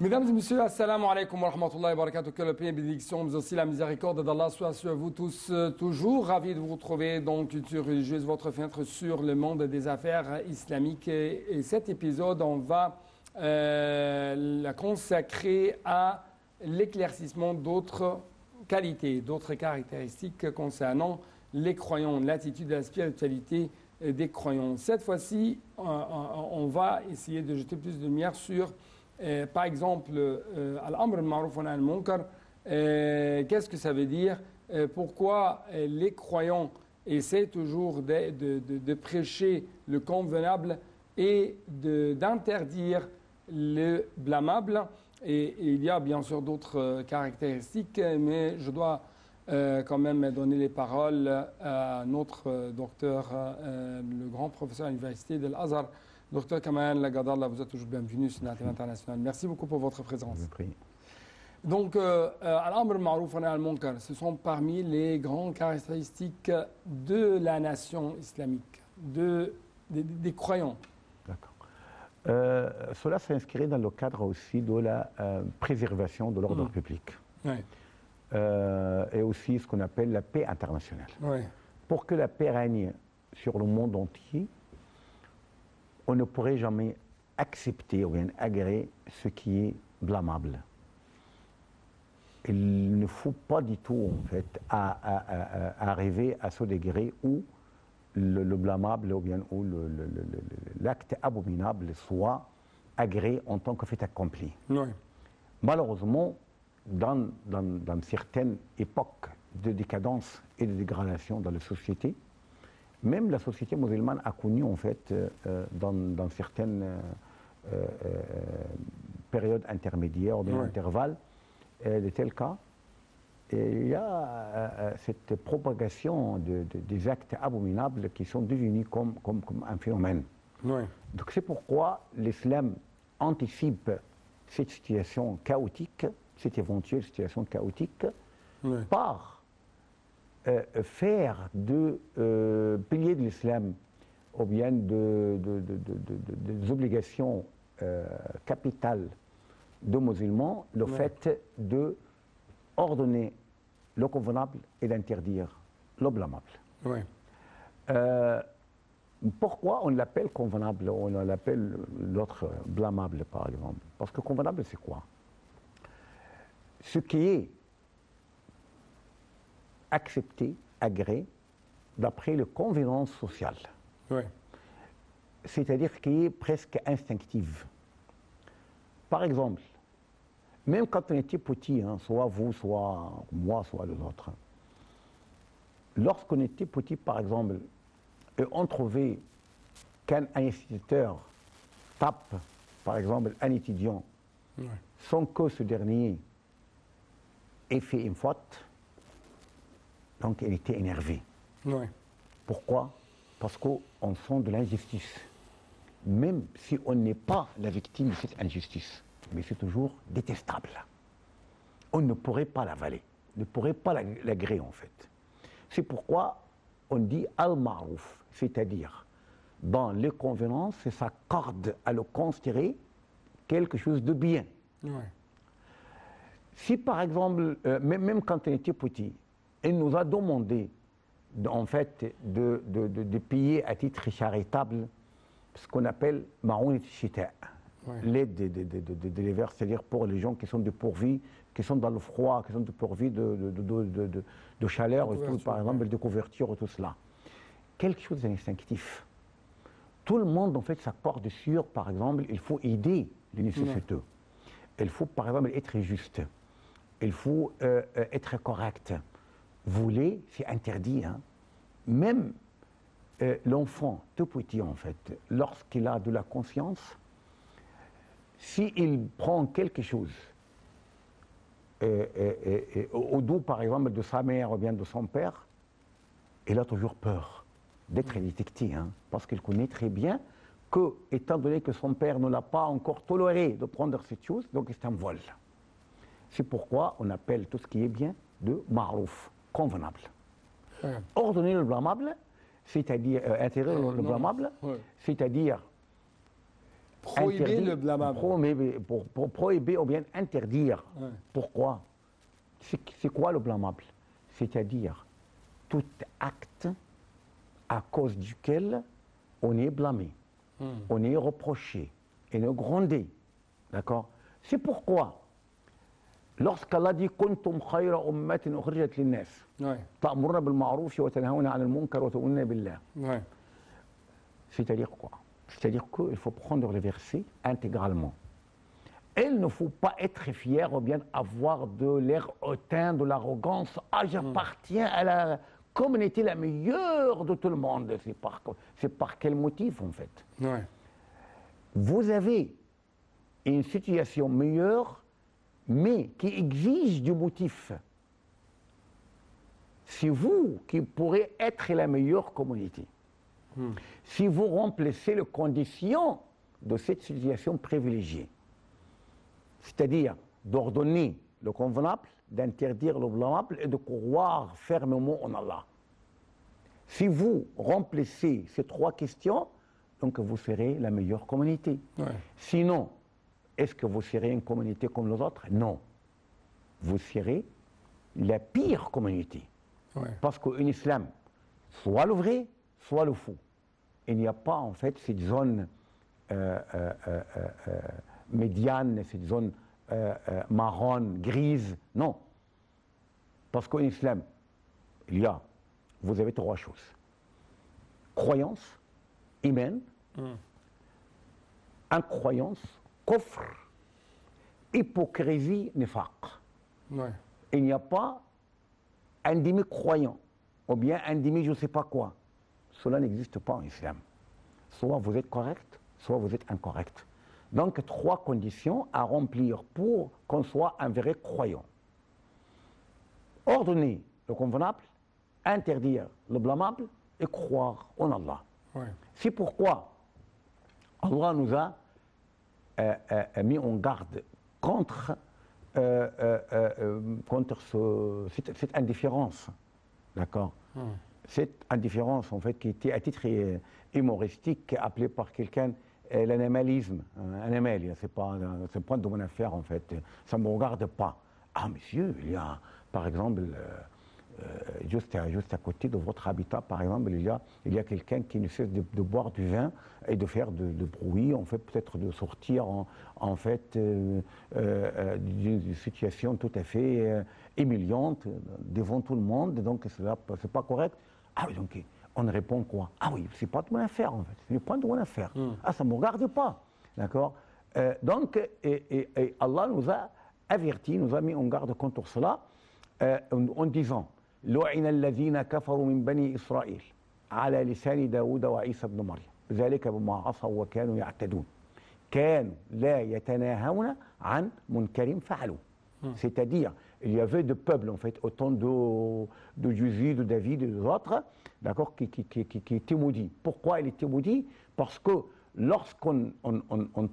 Mesdames et messieurs, assalamu alaikum wa rahmatullahi wa barakatuh. Que le paix et bénédiction, mais aussi la miséricorde d'Allah soit sur vous tous. Toujours ravi de vous retrouver dans Culture Religieuse, votre fenêtre sur le monde des affaires islamiques. Et cet épisode, on va la consacrer à l'éclaircissement d'autres qualités, d'autres caractéristiques concernant les croyants, l'attitude et la spiritualité des croyants. Cette fois-ci, on va essayer de jeter plus de lumière sur par exemple, Al-Amr al-Ma'ruf wa Nahy al-Munkar, qu'est-ce que ça veut dire? Pourquoi les croyants essaient toujours de prêcher le convenable et d'interdire le blâmable? Et il y a bien sûr d'autres caractéristiques, mais je dois quand même donner les paroles à notre docteur, le grand professeur à l'université de l'Azhar, Docteur Kamal Lagadallah, vous êtes toujours bienvenu sur la TV internationale. Merci beaucoup pour votre présence. Je vous prie. Donc, Al-Amr al-Ma'ruf wa Nahy al-Munkar, ce sont parmi les grandes caractéristiques de la nation islamique, des croyants. D'accord. Cela s'inscrit dans le cadre aussi de la préservation de l'ordre public. Ouais. Et aussi ce qu'on appelle la paix internationale. Ouais. Pour que la paix règne sur le monde entier, on ne pourrait jamais accepter ou bien agréer ce qui est blâmable. Il ne faut pas du tout, en fait, arriver à ce degré où le blâmable ou bien où l'acte abominable soit agréé en tant que fait accompli. Ouais. Malheureusement, dans certaines époques de décadence et de dégradation dans la société, même la société musulmane a connu, en fait, dans certaines périodes intermédiaires, dans l'intervalle, de tels cas. Et il y a cette propagation des actes abominables qui sont devenus comme un phénomène. Ouais. Donc c'est pourquoi l'islam anticipe cette situation chaotique, cette éventuelle situation chaotique, par faire de piliers de l'islam ou bien des obligations capitales de musulmans, le fait de ordonner le convenable et d'interdire le blâmable. Ouais. Pourquoi on l'appelle convenable, on l'appelle l'autre blâmable par exemple? Parce que convenable c'est quoi? Ce qui est accepté, agréé, d'après le convenance sociale. Ouais. C'est-à-dire qui est presque instinctive. Par exemple, même quand on était petit, hein, soit vous, soit moi, soit les autres, lorsqu'on était petit, par exemple, et on trouvait qu'un instituteur tape, par exemple, un étudiant, sans que ce dernier ait fait une faute, donc il était énervé. Ouais. Pourquoi? Parce qu'on sent de l'injustice. Même si on n'est pas la victime de cette injustice, mais c'est toujours détestable. On ne pourrait pas l'avaler, ne pourrait pas l'agréer en fait. C'est pourquoi on dit al-ma'ruf, c'est-à-dire dans les convenances, ça s'accorde à le considérer quelque chose de bien. Ouais. Si par exemple, même quand on était petit, il nous a demandé en fait de payer à titre charitable ce qu'on appelle ma'ounit shita, l'aide de l'hiver, c'est-à-dire pour les gens qui sont dépourvus, qui sont dans le froid, qui sont dépourvus de chaleur, et tout, par exemple, de couverture et tout cela. Quelque chose d'instinctif. Tout le monde en fait s'accorde sur, par exemple, il faut aider les nécessiteux. Il faut par exemple être juste. Il faut être correct. Voler, c'est interdit. Hein. Même l'enfant, tout petit en fait, lorsqu'il a de la conscience, s'il prend quelque chose au dos, par exemple, de sa mère ou bien de son père, il a toujours peur d'être détecté, hein, parce qu'il connaît très bien que, étant donné que son père ne l'a pas encore toléré de prendre cette chose, donc c'est un vol. C'est pourquoi on appelle tout ce qui est bien de ma'rouf, convenable. Ordonner le blâmable, c'est-à-dire interdire le blâmable, c'est-à-dire prohiber le blâmable. Pour prohiber ou bien interdire. Ouais. Pourquoi? C'est quoi le blâmable? C'est-à-dire tout acte à cause duquel on est blâmé, on est reproché, et ne grondé. D'accord? C'est pourquoi, lorsqu'Allah dit Kuntum khayra ummatin ukhrijat linnas, ta'muruna bil ma'ruf wa tanhauna 'anil munkar wa tu'minuna billah. C'est-à-dire quoi? C'est-à-dire qu'il faut prendre le verset intégralement. Il ne faut pas être fier ou bien avoir de l'air hautain, de l'arrogance. Ah, j'appartiens à la communauté la meilleure de tout le monde. C'est par quel motif, en fait? Vous avez une situation meilleure, mais qui exige du motif. C'est vous qui pourrez être la meilleure communauté. Si vous remplissez les conditions de cette situation privilégiée, c'est-à-dire d'ordonner le convenable, d'interdire le blâmable et de croire fermement en Allah. Si vous remplissez ces trois questions, donc vous serez la meilleure communauté. Sinon, est-ce que vous serez une communauté comme les autres? Non. Vous serez la pire communauté. Parce qu'en islam, soit le vrai, soit le faux. Il n'y a pas en fait cette zone médiane, cette zone marron, grise. Non. Parce qu'en islam, vous avez trois choses. Croyance, iman, incroyance, kufr, hypocrisie, nifaq. Il n'y a pas un demi-croyant, ou bien un demi je ne sais pas quoi. Cela n'existe pas en islam. Soit vous êtes correct, soit vous êtes incorrect. Donc, trois conditions à remplir pour qu'on soit un vrai croyant. Ordonner le convenable, interdire le blâmable et croire en Allah. C'est pourquoi Allah nous a mis en garde contre cette indifférence. D'accord? Cette indifférence, en fait, qui était à titre humoristique, appelée par quelqu'un l'animalisme. Animal, c'est pas de mon affaire, en fait. Ça ne me regarde pas. Ah, monsieur, il y a, par exemple, juste à côté de votre habitat, par exemple, il y a quelqu'un qui ne cesse de boire du vin et de faire de bruit, en fait, peut-être de sortir, en fait, d'une situation tout à fait humiliante devant tout le monde, donc c'est pas correct. Ah oui, donc on répond quoi? Ah oui, c'est pas de mon affaire, en fait, ce n'est pas de mon affaire. Ah, ça ne me regarde pas, d'accord? Donc, et Allah nous a avertis, nous a mis en garde contre cela, en disant لعن الذين كفروا من بني إسرائيل على لسان داود وعيسى بن مريم ذلك بما عصوا وكانوا يعتدون كانوا لا يتناهون عن منكر فعلوا. C'est-à-dire, il y avait des peuples, en fait, au temps de Jésus, de David et des autres, d'accord, qui étaient maudits. Pourquoi ils étaient maudits? Parce que lorsqu'on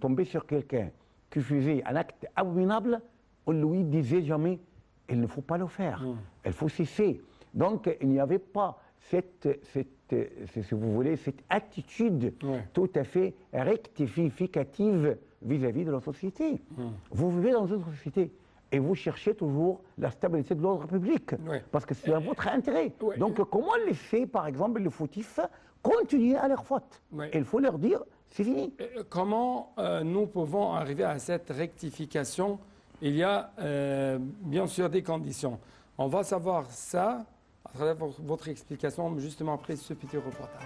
tombait sur quelqu'un qui faisait un acte abominable, on lui disait jamais il ne faut pas le faire, il faut cesser. Donc il n'y avait pas cette si vous voulez, cette attitude tout à fait rectificative vis-à-vis de la société. Vous vivez dans une société et vous cherchez toujours la stabilité de l'ordre public, parce que c'est à votre intérêt. Donc comment laisser, par exemple, les fautifs continuer à leur faute? Il faut leur dire, c'est fini. Comment nous pouvons arriver à cette rectification? Il y a bien sûr des conditions. On va savoir ça à travers votre explication, justement après ce petit reportage.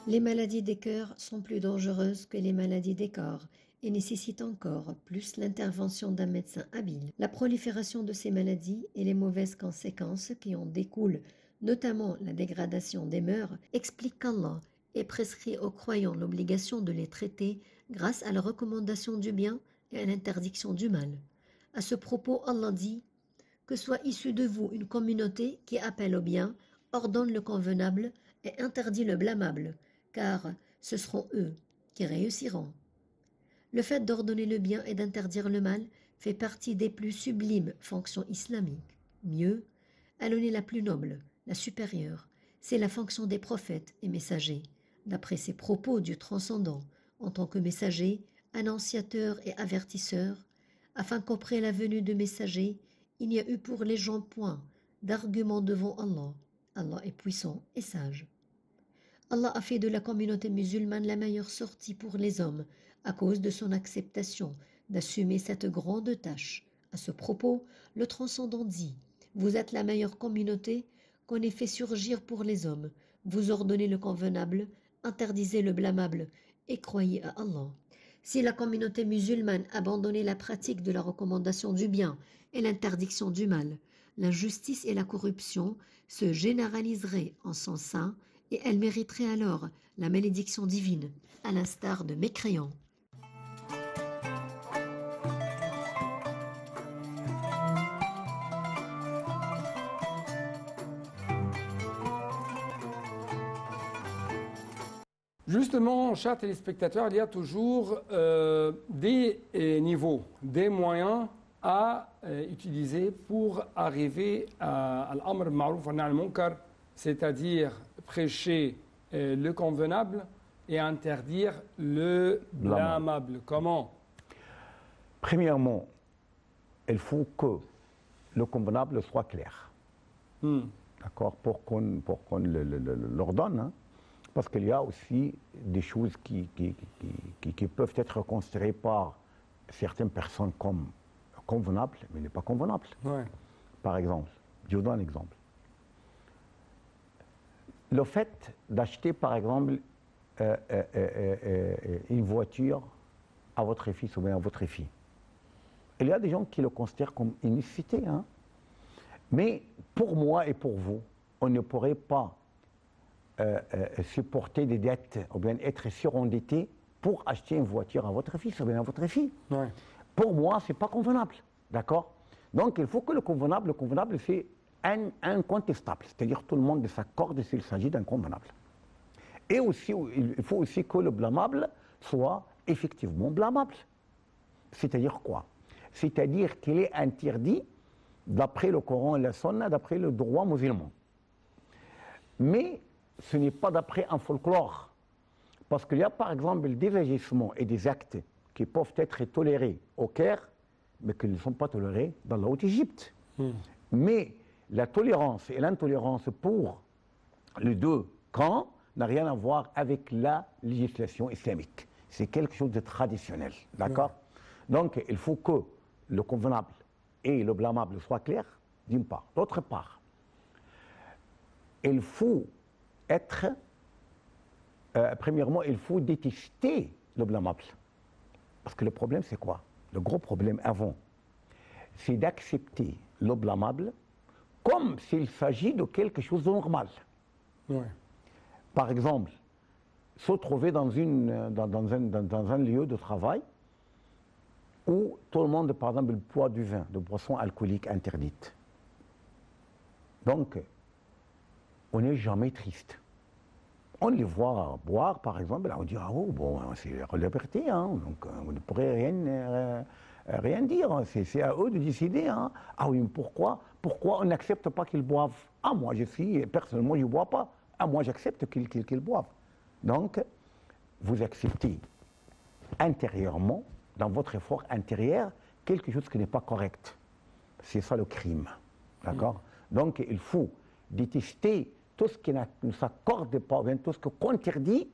Les maladies des cœurs sont plus dangereuses que les maladies des corps et nécessitent encore plus l'intervention d'un médecin habile. La prolifération de ces maladies et les mauvaises conséquences qui en découlent, notamment la dégradation des mœurs, expliquent qu'Allah ait prescrit aux croyants l'obligation de les traiter grâce à la recommandation du bien et à l'interdiction du mal. À ce propos, Allah dit « Que soit issue de vous une communauté qui appelle au bien, ordonne le convenable et interdit le blâmable, car ce seront eux qui réussiront. » Le fait d'ordonner le bien et d'interdire le mal fait partie des plus sublimes fonctions islamiques. Mieux, elle en est la plus noble, la supérieure. C'est la fonction des prophètes et messagers. D'après ces propos du transcendant, en tant que messager, annonciateur et avertisseur, afin qu'après la venue de messagers, il n'y a eu pour les gens point d'argument devant Allah. Allah est puissant et sage. Allah a fait de la communauté musulmane la meilleure sortie pour les hommes à cause de son acceptation d'assumer cette grande tâche. À ce propos, le transcendant dit: vous êtes la meilleure communauté qu'on ait fait surgir pour les hommes. Vous ordonnez le convenable, interdisez le blâmable et croyez à Allah. Si la communauté musulmane abandonnait la pratique de la recommandation du bien et l'interdiction du mal, l'injustice et la corruption se généraliseraient en son sein et elle mériterait alors la malédiction divine, à l'instar de mécréants. Justement, chers téléspectateurs, il y a toujours des niveaux, des moyens à utiliser pour arriver à l'amr ma'rouf wa nahy al-munkar, c'est-à-dire prêcher le convenable et interdire le blâmable. Comment? Premièrement, il faut que le convenable soit clair. D'accord? Pour qu'on l'ordonne. Hein? Parce qu'il y a aussi des choses qui peuvent être considérées par certaines personnes comme convenables, mais n'est pas convenable. Ouais. Par exemple, je vous donne un exemple. Le fait d'acheter, par exemple, une voiture à votre fils ou bien à votre fille, il y a des gens qui le considèrent comme une nécessité. Hein? Mais pour moi et pour vous, on ne pourrait pas supporter des dettes ou bien être surendetté pour acheter une voiture à votre fils ou bien à votre fille. Ouais. Pour moi, ce n'est pas convenable. D'accord? Donc, il faut que le convenable c'est incontestable. C'est-à-dire tout le monde s'accorde s'il s'agit d'un convenable. Et aussi, il faut aussi que le blâmable soit effectivement blâmable. C'est-à-dire quoi? C'est-à-dire qu'il est interdit d'après le Coran et la Sunna, d'après le droit musulman. Mais ce n'est pas d'après un folklore. Parce qu'il y a par exemple des agissements et des actes qui peuvent être tolérés au Caire, mais qui ne sont pas tolérés dans la Haute-Égypte. Mais la tolérance et l'intolérance pour les deux camps n'a rien à voir avec la législation islamique. C'est quelque chose de traditionnel. D'accord? Donc il faut que le convenable et le blâmable soient clairs, d'une part. D'autre part, il faut être, premièrement, il faut détester le blâmable. Parce que le problème, c'est quoi? Le gros problème avant, c'est d'accepter le blâmable comme s'il s'agit de quelque chose de normal. Ouais. Par exemple, se trouver dans un lieu de travail où tout le monde, par exemple, boit du vin, de boissons alcooliques interdites. Donc, on n'est jamais triste. On les voit boire, par exemple, là on dit, ah oh, bon, c'est leur liberté, hein, donc on ne pourrait rien dire, c'est à eux de décider. Hein. Ah oui, mais pourquoi on n'accepte pas qu'ils boivent? Ah, moi, personnellement, je ne bois pas. Ah, moi, j'accepte qu'ils boivent. Donc, vous acceptez intérieurement, dans votre effort intérieur, quelque chose qui n'est pas correct. C'est ça le crime. D'accord? Donc, il faut détester tout ce qui ne s'accorde pas, bien tout ce qui contredit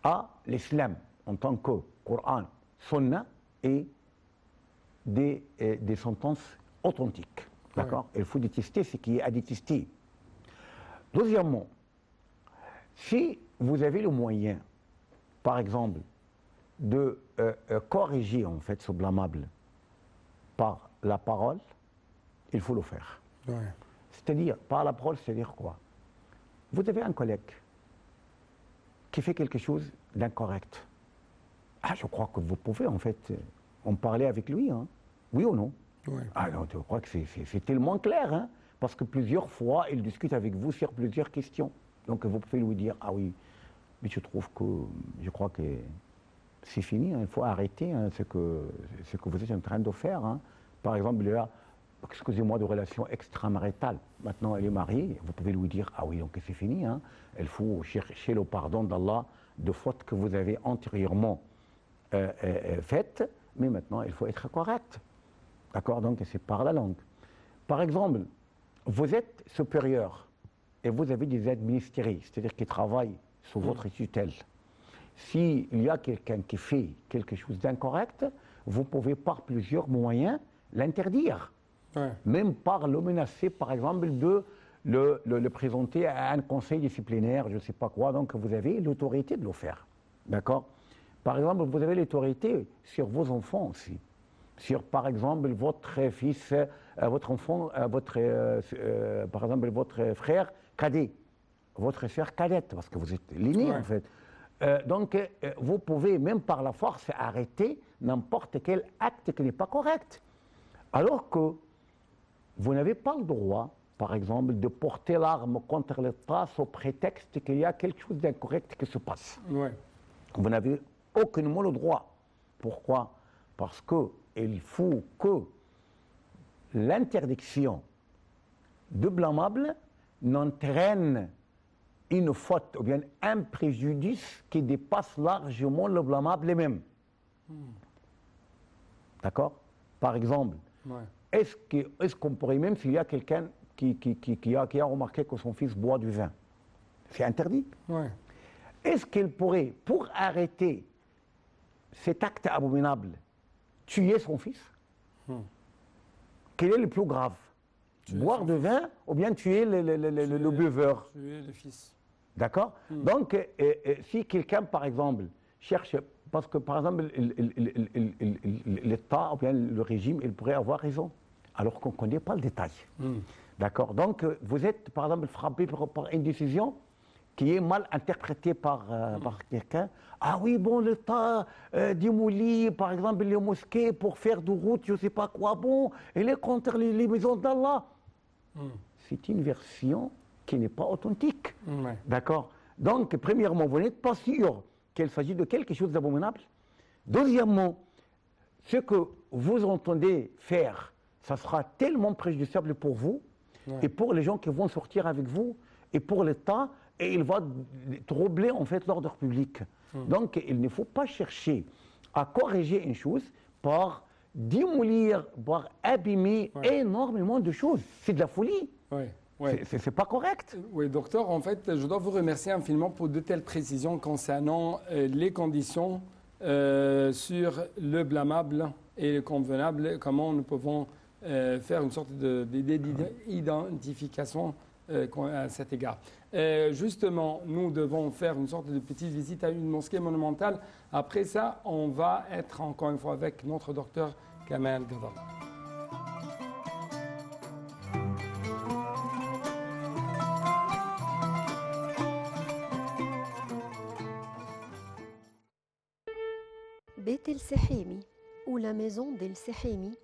à l'islam en tant que Coran, Sunna et des sentences authentiques. D'accord? Il faut détester ce qui est à détester. Deuxièmement, si vous avez le moyen, par exemple, de corriger en fait ce blâmable par la parole, il faut le faire. Ouais. C'est-à-dire, par la parole, c'est-à-dire quoi? Vous avez un collègue qui fait quelque chose d'incorrect. Ah, je crois que vous pouvez en fait en parler avec lui, hein? Oui ou non? Ouais. Ah non, je crois que c'est tellement clair, hein? Parce que plusieurs fois, il discute avec vous sur plusieurs questions. Donc vous pouvez lui dire, ah oui, mais je crois que C'est fini, hein, il faut arrêter hein, ce que vous êtes en train de faire. Hein. Par exemple, il y a, excusez-moi, de relations extramaritales. Maintenant, elle est mariée, vous pouvez lui dire, ah oui, donc c'est fini. Hein. Il faut chercher le pardon d'Allah de fautes que vous avez antérieurement faites, mais maintenant, il faut être correct. D'accord? Donc, c'est par la langue. Par exemple, vous êtes supérieur et vous avez des administrés, c'est-à-dire qui travaillent sous votre tutelle. S'il y a quelqu'un qui fait quelque chose d'incorrect, vous pouvez par plusieurs moyens l'interdire. Ouais. Même par le menacer, par exemple, de le présenter à un conseil disciplinaire, je ne sais pas quoi. Donc vous avez l'autorité de le faire. D'accord? Par exemple, vous avez l'autorité sur vos enfants aussi. Sur, par exemple, votre fils, votre enfant, par exemple, votre frère cadet, votre sœur cadette, parce que vous êtes l'aîné en fait. Donc, vous pouvez, même par la force, arrêter n'importe quel acte qui n'est pas correct. Alors que vous n'avez pas le droit, par exemple, de porter l'arme contre l'État sous prétexte qu'il y a quelque chose d'incorrect qui se passe. Ouais. Vous n'avez aucunement le droit. Pourquoi? Parce qu'il faut que l'interdiction de blâmable n'entraîne une faute ou bien un préjudice qui dépasse largement le blâmable même. D'accord? Par exemple, est-ce qu'on pourrait, même s'il y a quelqu'un qui a remarqué que son fils boit du vin, c'est interdit? Ouais. Est-ce qu'il pourrait, pour arrêter cet acte abominable, tuer son fils? Quel est le plus grave? Boire du vin ou bien tuer le buveur? Tuer le fils. D'accord? Donc, si quelqu'un, par exemple, cherche, parce que, par exemple, l'État ou bien le régime, il pourrait avoir raison, alors qu'on ne connaît pas le détail. D'accord? Donc, vous êtes, par exemple, frappé par une décision qui est mal interprétée par quelqu'un. Ah oui, bon, l'État démolit, par exemple, les mosquées pour faire de route, je ne sais pas quoi, bon, il est contre les maisons d'Allah. C'est une version qui n'est pas authentique. D'accord? Donc, premièrement, vous n'êtes pas sûr qu'il s'agit de quelque chose d'abominable. Deuxièmement, ce que vous entendez faire, ça sera tellement préjudiciable pour vous et pour les gens qui vont sortir avec vous et pour l'État, et il va troubler en fait l'ordre public. Donc, il ne faut pas chercher à corriger une chose par démolir, par abîmer énormément de choses. C'est de la folie. Ouais. C'est pas correct. Oui, docteur, en fait, je dois vous remercier infiniment pour de telles précisions concernant les conditions sur le blâmable et le convenable, comment nous pouvons faire une sorte d'identification à cet égard. Justement, nous devons faire une sorte de petite visite à une mosquée monumentale. Après ça, on va être encore une fois avec notre docteur Kamal Gadar. Beit el-Sehimi, ou la maison d'El-Sehimi,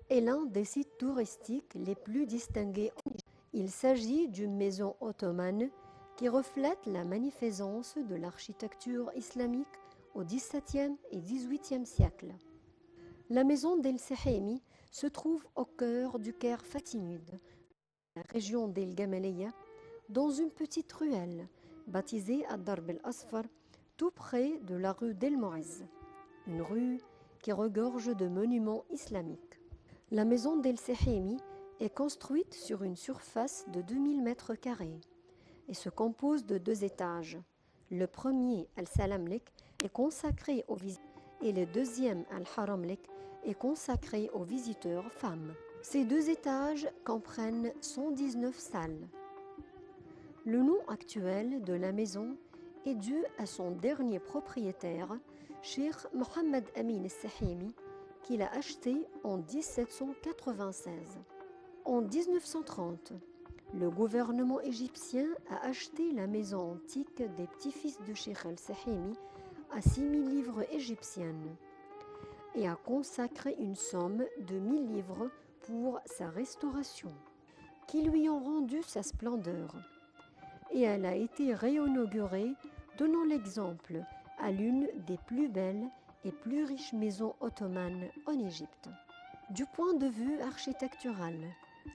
est l'un des sites touristiques les plus distingués en Égypte. Il s'agit d'une maison ottomane qui reflète la magnificence de l'architecture islamique au XVIIe et XVIIIe siècle. La maison d'El-Sehimi se trouve au cœur du Caire fatimide, la région d'El Gamaliya, dans une petite ruelle baptisée Ad-Darb el-Asfar, tout près de la rue d'El Mu'izz, une rue qui regorge de monuments islamiques. La maison d'El-Sehimi est construite sur une surface de 2000 mètres carrés et se compose de 2 étages. Le premier, Al-Salamlik, est consacré aux visiteurs et le deuxième, Al-Haramlik, est consacré aux visiteurs femmes. Ces 2 étages comprennent 119 salles. Le nom actuel de la maison est dû à son dernier propriétaire, Cheikh Mohammed Amin al-Sehimi, qui l'a acheté en 1796. En 1930, le gouvernement égyptien a acheté la maison antique des petits-fils de Cheikh al-Sehimi à 6000 livres égyptiennes et a consacré une somme de 1000 livres pour sa restauration, qui lui ont rendu sa splendeur. Et elle a été réinaugurée, donnant l'exemple à l'une des plus belles et plus riche maison ottomane en Égypte. Du point de vue architectural,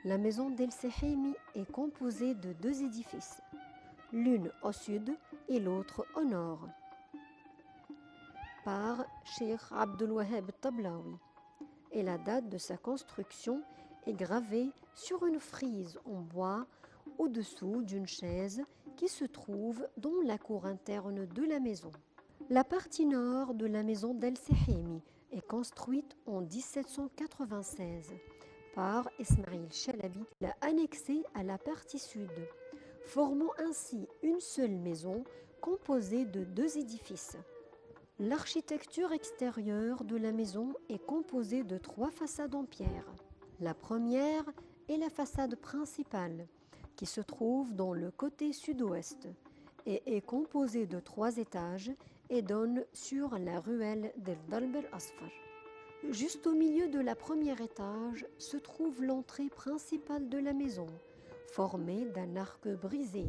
la maison d'El Sehimi est composée de deux édifices, l'une au sud et l'autre au nord, par Cheikh Abdul Wahab Tablaoui, et la date de sa construction est gravée sur une frise en bois au-dessous d'une chaise qui se trouve dans la cour interne de la maison. La partie nord de la maison d'El Sehimi est construite en 1796 par Ismail Chalabi, l'a annexée à la partie sud, formant ainsi une seule maison composée de deux édifices. L'architecture extérieure de la maison est composée de trois façades en pierre. La première est la façade principale, qui se trouve dans le côté sud-ouest et est composée de 3 étages et donne sur la ruelle del Darb el-Asfar. Juste au milieu de la premier étage se trouve l'entrée principale de la maison, formée d'un arc brisé.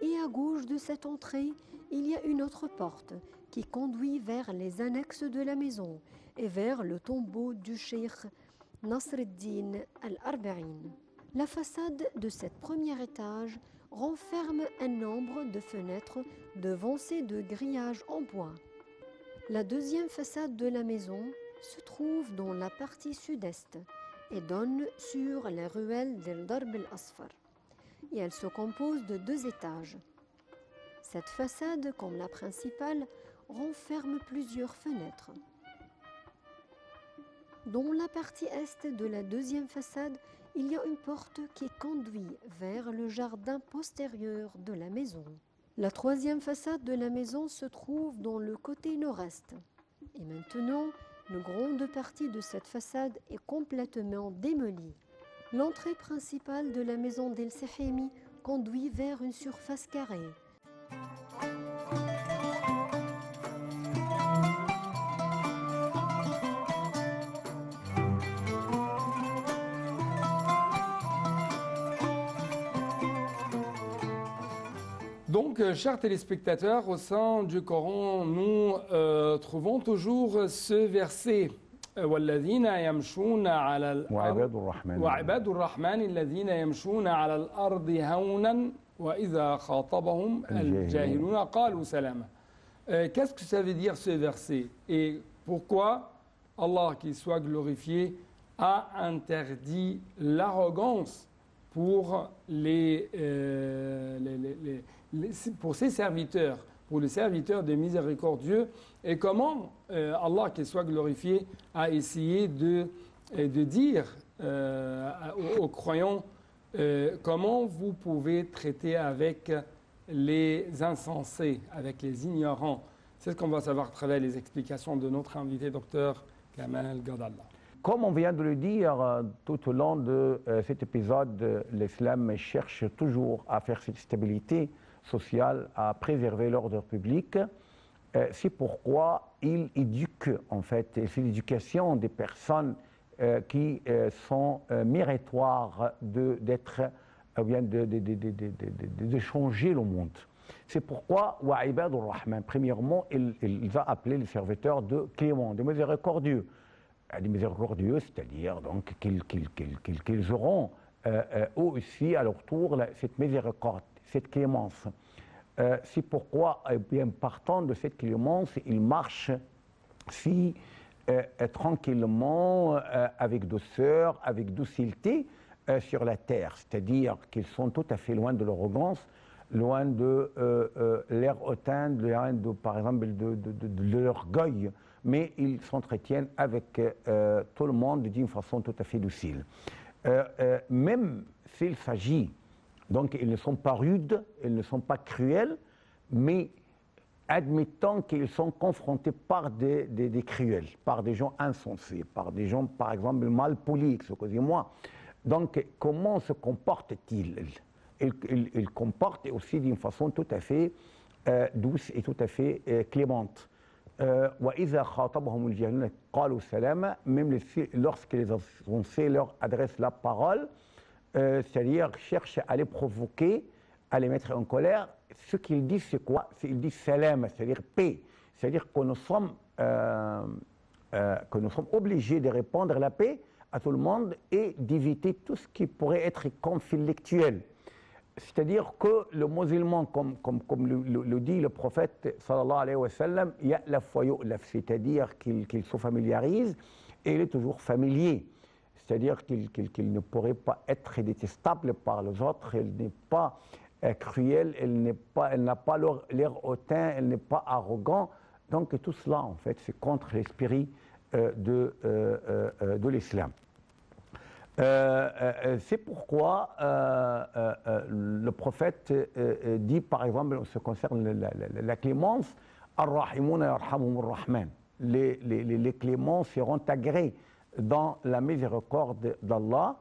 Et à gauche de cette entrée, il y a une autre porte qui conduit vers les annexes de la maison et vers le tombeau du cheikh Nasr ad-Din al-Arba'in. La façade de cette premier étage renferme un nombre de fenêtres devancées de grillages en bois. La deuxième façade de la maison se trouve dans la partie sud-est et donne sur la ruelle del Darb el-Asfar. Et elle se compose de 2 étages. Cette façade, comme la principale, renferme plusieurs fenêtres. Dans la partie est de la deuxième façade, il y a une porte qui conduit vers le jardin postérieur de la maison. La troisième façade de la maison se trouve dans le côté nord-est. Et maintenant, une grande partie de cette façade est complètement démolie. L'entrée principale de la maison d'El Sehimi conduit vers une surface carrée. Donc, chers téléspectateurs, au sein du Coran, nous trouvons toujours ce verset. وَالَّذِينَ يَمْشُونَ عَلَى الْأَرْضِ وَعِبَادُ الرَّحْمَنِ الَّذِينَ يَمْشُونَ عَلَى الْأَرْضِ هَوْنًا وَإِذَا خَاطَبَهُمْ الْجَاهِلُونَ قَالُوا سَلَامًا. Qu'est-ce que ça veut dire ce verset? Et pourquoi Allah, qu'il soit glorifié, a interdit l'arrogance pour pour ses serviteurs, pour les serviteurs des miséricordieux, et comment Allah, qu'il soit glorifié, a essayé de dire aux croyants comment vous pouvez traiter avec les insensés, avec les ignorants. C'est ce qu'on va savoir à travers les explications de notre invité, docteur Kamal Gadallah. Comme on vient de le dire tout au long de cet épisode, l'islam cherche toujours à faire cette stabilité sociale, à préserver l'ordre public. C'est pourquoi il éduque, en fait, c'est l'éducation des personnes qui sont méritoires de changer le monde. C'est pourquoi, wa ibadur rahman, premièrement, il va appeler les serviteurs de clément, de miséricordieux. Des miséricordieux, c'est-à-dire donc qu'ils auront eux aussi à leur tour cette miséricorde, cette clémence. C'est pourquoi, bien partant de cette clémence, ils marchent si tranquillement, avec douceur, avec docilité sur la terre, c'est-à-dire qu'ils sont tout à fait loin de l'arrogance, loin de l'air hautain, loin de, par exemple, de l'orgueil, mais ils s'entretiennent avec tout le monde d'une façon tout à fait docile. Même s'il s'agit, donc ils ne sont pas rudes, ils ne sont pas cruels, mais admettons qu'ils sont confrontés par des cruels, par des gens insensés, par des gens, par exemple, mal polis, excusez-moi. Donc, comment se comportent-ils? Ils comportent aussi d'une façon tout à fait douce et tout à fait clémente. وَإِذَا خَاطَبَهُمُ الْجَاهِلُونَ قَالُوا سَلَامًا, même lorsque les insensés leur adressent la parole, c'est-à-dire cherchent à les provoquer, à les mettre en colère, ce qu'ils disent c'est quoi? Ils disent salam, c'est-à-dire paix, C'est-à-dire que nous sommes obligés de répandre la paix à tout le monde et d'éviter tout ce qui pourrait être conflictuel. C'est-à-dire que le musulman, comme le dit le prophète sallallahu alayhi wa sallam, il y a la foi, c'est-à-dire qu'il se familiarise et il est toujours familier. C'est-à-dire qu'il ne pourrait pas être détestable par les autres, il n'est pas cruel, elle n'a pas l'air hautain, elle n'est pas arrogant. Donc tout cela, en fait, c'est contre l'esprit de l'islam. C'est pourquoi le prophète dit, par exemple, en ce qui concerne la clémence, Ar-Rahimouna yarhamuhumur Rahman. Les cléments seront agréés dans la miséricorde d'Allah.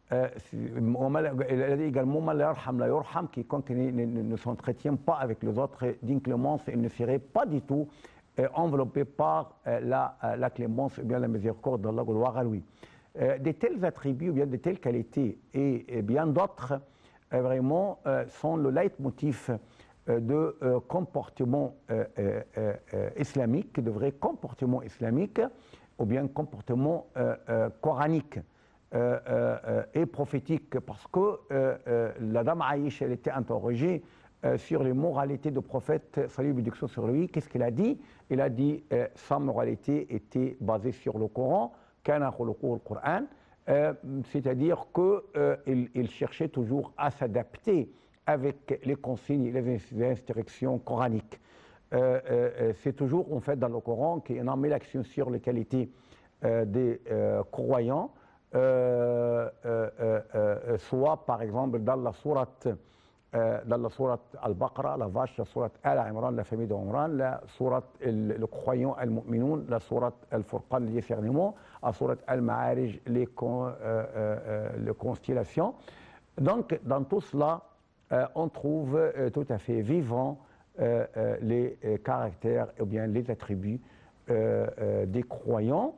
Elle a dit également, quiconque ne s'entretient pas avec les autres d'inclémence, il ne serait pas du tout enveloppé par la clémence ou bien la miséricorde d'Allah, gloire à lui. De tels attributs ou bien de telles qualités et bien d'autres vraiment sont le leitmotiv de comportement islamique, de vrai comportement islamique ou bien comportement coranique et prophétique, parce que la dame Aïcha, elle était interrogée sur les moralités du prophète, salut et bénédiction sur lui. Qu'est-ce qu'il a dit? Il a dit sa moralité était basée sur le Coran, c'est-à-dire qu'il cherchait toujours à s'adapter avec les consignes et les instructions coraniques. C'est toujours en fait dans le Coran qu'on met l'accent sur les qualités des croyants, soit par exemple dans la sourate Al-Baqarah, la vache, la sourate Al-Imran, la famille d'Imran, la sourate le croyant Al-Mu'minun, la sourate Al-Furqan, le discernement, la sourate Al-Ma'arij, les constellations. Donc dans tout cela, on trouve tout à fait vivant les caractères ou bien les attributs des croyants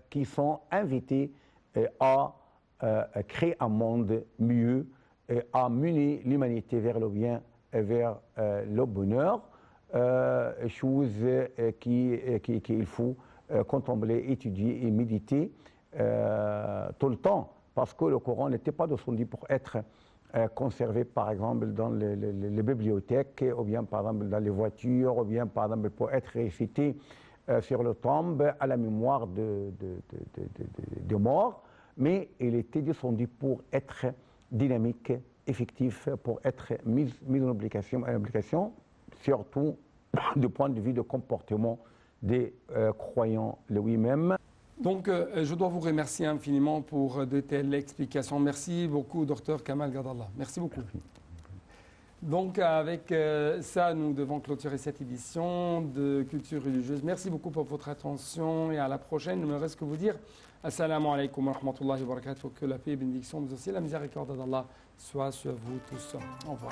qui sont invités à créer un monde mieux, à mener l'humanité vers le bien et vers le bonheur, chose qu'il faut contempler, étudier et méditer tout le temps, parce que le Coran n'était pas descendu pour être conservé par exemple dans les bibliothèques, ou bien par exemple dans les voitures, ou bien par exemple pour être récité sur le tombe à la mémoire de morts, mais il était descendu pour être dynamique, effectif, pour être mis en application, surtout du point de vue de comportement des croyants lui-même. Donc, je dois vous remercier infiniment pour de telles explications. Merci beaucoup, Dr Kamal Gadallah. Merci beaucoup. Donc, avec ça, nous devons clôturer cette édition de Culture religieuse. Merci beaucoup pour votre attention et à la prochaine. Il ne me reste que vous dire Assalamu alaikum wa rahmatullahi wa barakatuh. Que la paix et bénédiction, mais aussi la miséricorde d'Allah soit sur vous tous. Au revoir.